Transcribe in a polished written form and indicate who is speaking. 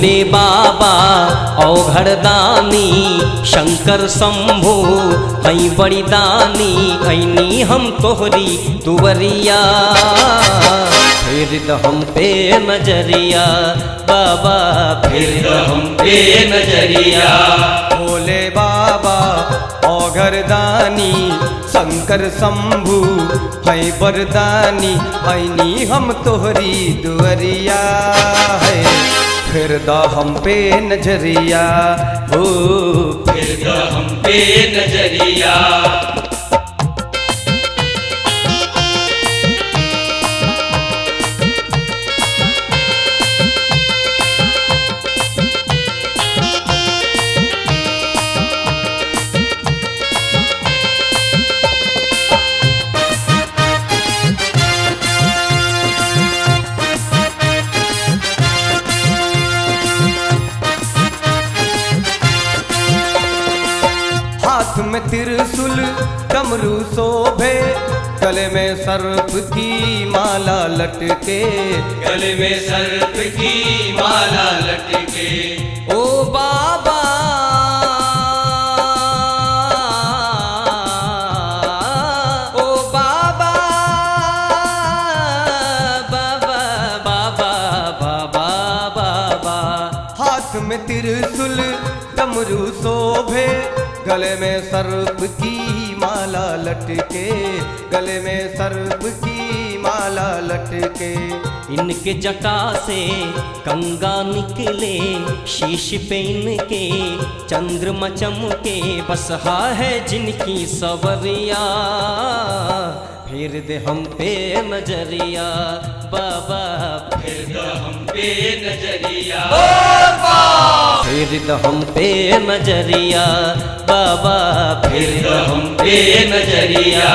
Speaker 1: भोले बाबा औघड़दानी शंकर शंभु हई बड़ी दानी ऐनी हम तोहरी दुवरिया फिर द हम पे नजरिया बाबा फिर द हम पे नजरिया।
Speaker 2: भोले बाबा औघड़दानी शंकर शंभु है बरदानी ऐनी हम तोहरी दुवरिया है फिर द हम पे नजरिया हो
Speaker 1: फिर द हम पे नजरिया।
Speaker 2: हाथ में त्रिशूल डमरू शोभे गले में सर्प की माला लटके
Speaker 1: गले में सर्प की माला लटके
Speaker 2: ओ बाबा ओ बाबा
Speaker 1: बाबा बाबा बाबा बाबा।
Speaker 2: हाथ में त्रिशूल डमरू शोभे गले में सर्प की माला लटके गले में सर्प की माला लटके।
Speaker 1: इनके जटा से कंगा निकले शीश पे इनके चंद्रमा चमके बसहा है जिनकी सवरिया फिर दे हम पे नजरिया बाबा फिर दे हम पे नजरिया फिर दे हम पे नजरिया बाबा फिर दे हम पे नजरिया।